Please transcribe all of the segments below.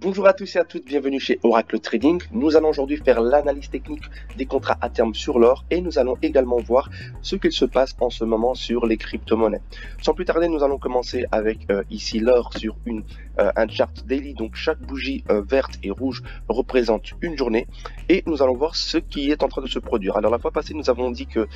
Bonjour à tous et à toutes, bienvenue chez Oracle Trading. Nous allons aujourd'hui faire l'analyse technique des contrats à terme sur l'or et nous allons également voir ce qu'il se passe en ce moment sur les crypto-monnaies. Sans plus tarder, nous allons commencer avec ici l'or sur un chart daily. Donc chaque bougie verte et rouge représente une journée et nous allons voir ce qui est en train de se produire. Alors la fois passée, nous avons dit que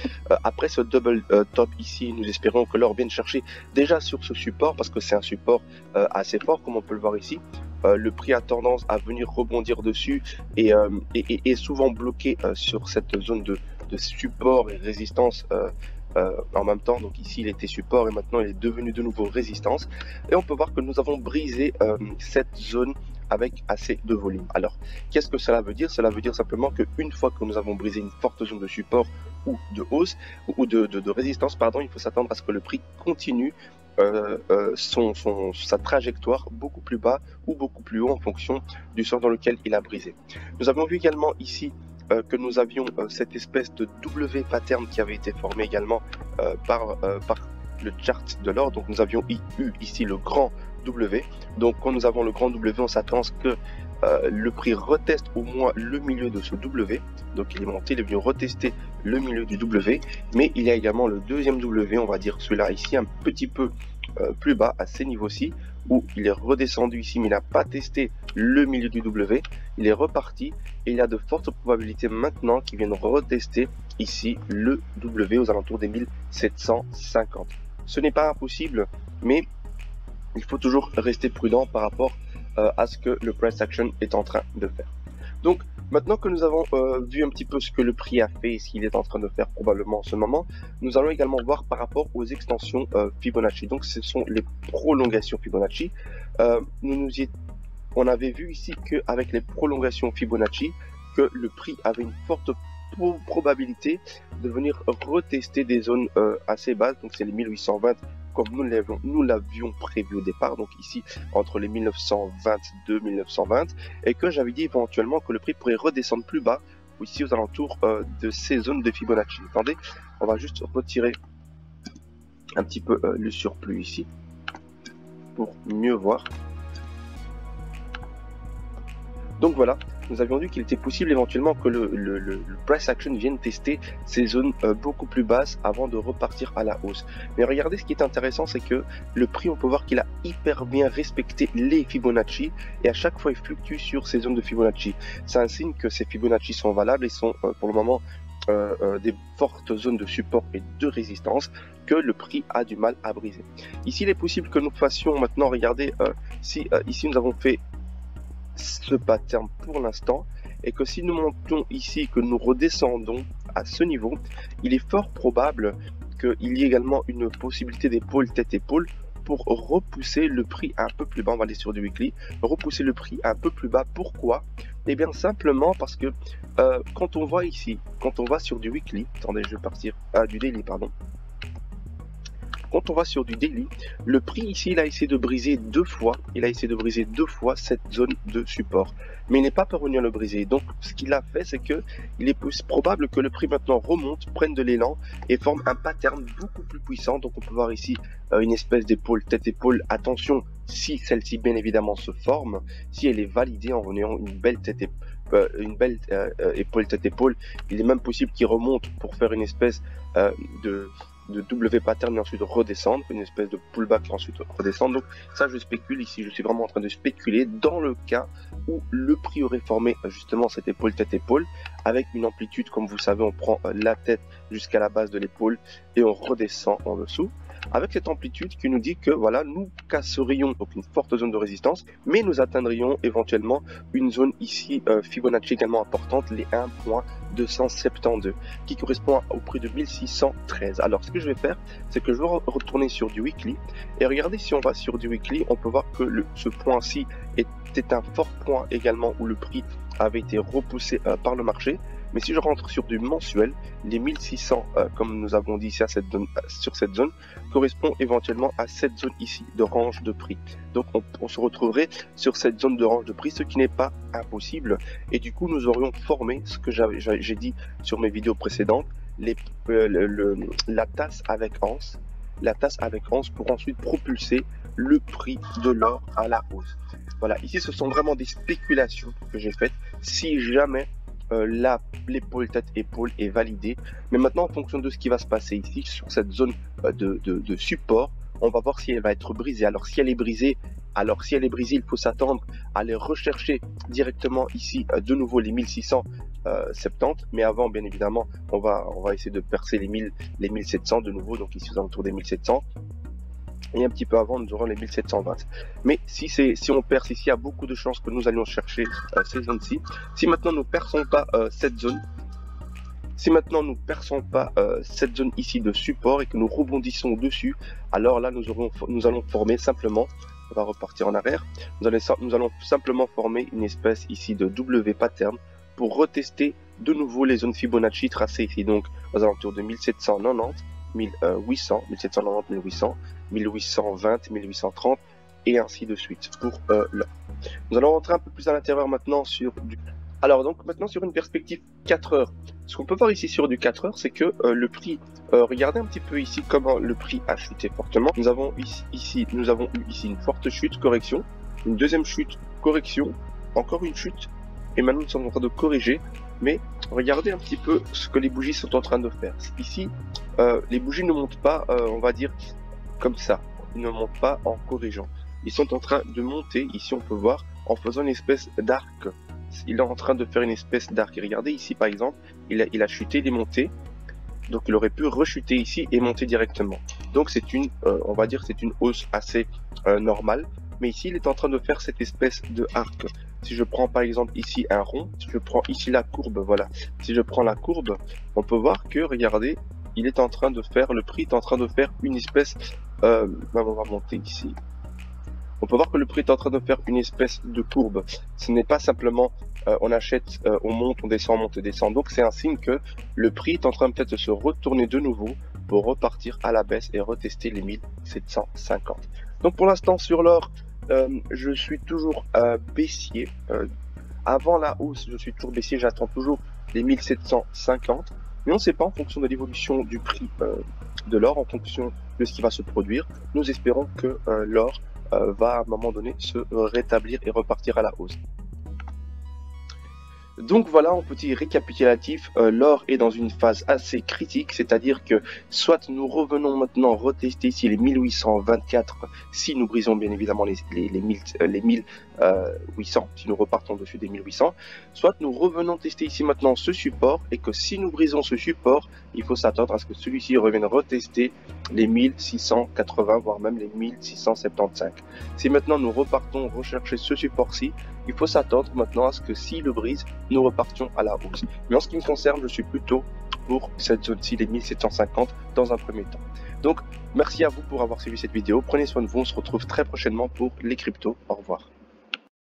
après ce double top ici, nous espérons que l'or vienne chercher déjà sur ce support parce que c'est un support assez fort comme on peut le voir ici. Le prix a tendance à venir rebondir dessus et est souvent bloqué sur cette zone de support et résistance en même temps. Donc ici il était support et maintenant il est devenu de nouveau résistance et on peut voir que nous avons brisé cette zone avec assez de volume. Alors qu'est-ce que cela veut dire? Cela veut dire simplement qu'une fois que nous avons brisé une forte zone de support ou de hausse ou de résistance, pardon, il faut s'attendre à ce que le prix continue sa trajectoire beaucoup plus bas ou beaucoup plus haut en fonction du sens dans lequel il a brisé. Nous avons vu également ici que nous avions cette espèce de W pattern qui avait été formé également par le chart de l'or. Donc nous avions eu ici le grand W. Donc quand nous avons le grand W, on s'attend à ce que le prix reteste au moins le milieu de ce W. Donc il est monté, il est venu retester le milieu du W, mais il y a également le deuxième W, on va dire celui-là ici un petit peu plus bas à ces niveaux-ci, où il est redescendu ici mais il n'a pas testé le milieu du W, il est reparti et il y a de fortes probabilités maintenant qu'il vienne retester ici le W aux alentours des 1750. Ce n'est pas impossible, mais il faut toujours rester prudent par rapport à ce que le price action est en train de faire. Donc maintenant que nous avons vu un petit peu ce que le prix a fait et ce qu'il est en train de faire probablement en ce moment, nous allons également voir par rapport aux extensions Fibonacci. Donc ce sont les prolongations Fibonacci. On avait vu ici qu'avec les prolongations Fibonacci, que le prix avait une forte probabilité de venir retester des zones assez basses. Donc c'est les 1820 comme nous l'avions prévu au départ, donc ici entre les 1922 1920, et que j'avais dit éventuellement que le prix pourrait redescendre plus bas ici aux alentours de ces zones de Fibonacci. Attendez, on va juste retirer un petit peu le surplus ici pour mieux voir. Donc voilà, nous avions dit qu'il était possible éventuellement que le price action vienne tester ces zones beaucoup plus basses avant de repartir à la hausse. Mais regardez, ce qui est intéressant, c'est que le prix, on peut voir qu'il a hyper bien respecté les Fibonacci et à chaque fois il fluctue sur ces zones de Fibonacci. C'est un signe que ces Fibonacci sont valables et sont pour le moment des fortes zones de support et de résistance que le prix a du mal à briser. Ici, il est possible que nous fassions maintenant, regardez, ici nous avons fait ce pattern pour l'instant et que si nous montons ici, que nous redescendons à ce niveau, il est fort probable qu'il y ait également une possibilité d'épaule tête-épaule pour repousser le prix un peu plus bas. On va aller sur du weekly, repousser le prix un peu plus bas. Pourquoi? Et bien simplement parce que quand on voit ici, quand on va sur du weekly, attendez, je vais partir du daily, pardon. Quand on va sur du daily, le prix ici, il a essayé de briser deux fois cette zone de support, mais il n'est pas parvenu à le briser. Donc ce qu'il a fait, c'est que il est probable que le prix maintenant remonte, prenne de l'élan et forme un pattern beaucoup plus puissant. Donc on peut voir ici une espèce d'épaule tête-épaule. Attention, si celle-ci bien évidemment se forme, si elle est validée en ayant une belle épaule tête-épaule, il est même possible qu'il remonte pour faire une espèce de W pattern et ensuite redescendre, une espèce de pullback et ensuite redescendre. Donc ça, je spécule ici, je suis vraiment en train de spéculer dans le cas où le prix aurait formé justement cette épaule tête-épaule avec une amplitude, comme vous savez, on prend la tête jusqu'à la base de l'épaule et on redescend en dessous, avec cette amplitude qui nous dit que voilà, nous casserions donc une forte zone de résistance, mais nous atteindrions éventuellement une zone ici Fibonacci également importante, les 1.272, qui correspond au prix de 1613. Alors ce que je vais faire, c'est que je vais retourner sur du weekly et regardez, si on va sur du weekly, on peut voir que ce point-ci était un fort point également où le prix avait été repoussé par le marché. Mais si je rentre sur du mensuel, les 1600, comme nous avons dit ici sur cette zone, correspond éventuellement à cette zone ici de range de prix. Donc on se retrouverait sur cette zone de range de prix, ce qui n'est pas impossible. Et du coup, nous aurions formé ce que j'ai dit sur mes vidéos précédentes, la tasse avec anse, pour ensuite propulser le prix de l'or à la hausse. Voilà, ici ce sont vraiment des spéculations que j'ai faites. Si jamais l'épaule tête-épaule est validée. Mais maintenant, en fonction de ce qui va se passer ici, sur cette zone de support, on va voir si elle va être brisée. Alors si elle est brisée, il faut s'attendre à aller rechercher directement ici de nouveau les 1670. Mais avant, bien évidemment, on va essayer de percer les 1700 de nouveau. Donc ici, aux alentours des 1700. Et un petit peu avant, nous aurons les 1720. Mais si on perce ici, il y a beaucoup de chances que nous allions chercher ces zones-ci. Si maintenant nous perçons pas cette zone, cette zone ici de support et que nous rebondissons dessus, alors là nous allons former simplement, on va repartir en arrière, nous allons simplement former une espèce ici de W pattern pour retester de nouveau les zones Fibonacci tracées ici, donc aux alentours de 1790, 1800, 1790, 1800, 1820, 1830 et ainsi de suite pour là. Nous allons rentrer un peu plus à l'intérieur maintenant sur du... Alors donc maintenant sur une perspective 4 heures. Ce qu'on peut voir ici sur du 4 heures, c'est que le prix, regardez un petit peu ici comment le prix a chuté fortement. Nous avons eu ici une forte chute, correction, une deuxième chute, correction, encore une chute, et maintenant nous sommes en train de corriger. Mais regardez un petit peu ce que les bougies sont en train de faire. Ici, les bougies ne montent pas, on va dire, comme ça. Ils ne montent pas en corrigeant. Ils sont en train de monter, ici on peut voir, en faisant une espèce d'arc. Il est en train de faire une espèce d'arc. Et regardez ici par exemple, il a chuté, il est monté. Donc il aurait pu rechuter ici et monter directement. Donc c'est une, on va dire, c'est une hausse assez normale. Mais ici, il est en train de faire cette espèce de arc. Si je prends par exemple ici un rond, si je prends ici la courbe, voilà. Si je prends la courbe, on peut voir que, regardez, il est en train de faire, le prix est en train de faire une espèce, on va monter ici. On peut voir que le prix est en train de faire une espèce de courbe. Ce n'est pas simplement on achète, on monte, on descend, on descend. Donc c'est un signe que le prix est en train peut-être de se retourner de nouveau pour repartir à la baisse et retester les 1750. Donc pour l'instant sur l'or, je suis toujours baissier. Avant la hausse, je suis toujours baissier, j'attends toujours les 1750. Mais on ne sait pas en fonction de l'évolution du prix de l'or, en fonction de ce qui va se produire. Nous espérons que l'or va à un moment donné se rétablir et repartir à la hausse. Donc voilà, en petit récapitulatif, l'or est dans une phase assez critique, c'est-à-dire que soit nous revenons maintenant retester ici les 1824, si nous brisons bien évidemment les 1800, si nous repartons dessus des 1800, soit nous revenons tester ici maintenant ce support, et que si nous brisons ce support, il faut s'attendre à ce que celui-ci revienne retester les 1680, voire même les 1675. Si maintenant nous repartons rechercher ce support-ci, il faut s'attendre maintenant à ce que si le brise, nous repartions à la hausse. Mais en ce qui me concerne, je suis plutôt pour cette zone-ci, les 1750 dans un premier temps. Donc, merci à vous pour avoir suivi cette vidéo. Prenez soin de vous. On se retrouve très prochainement pour les cryptos. Au revoir.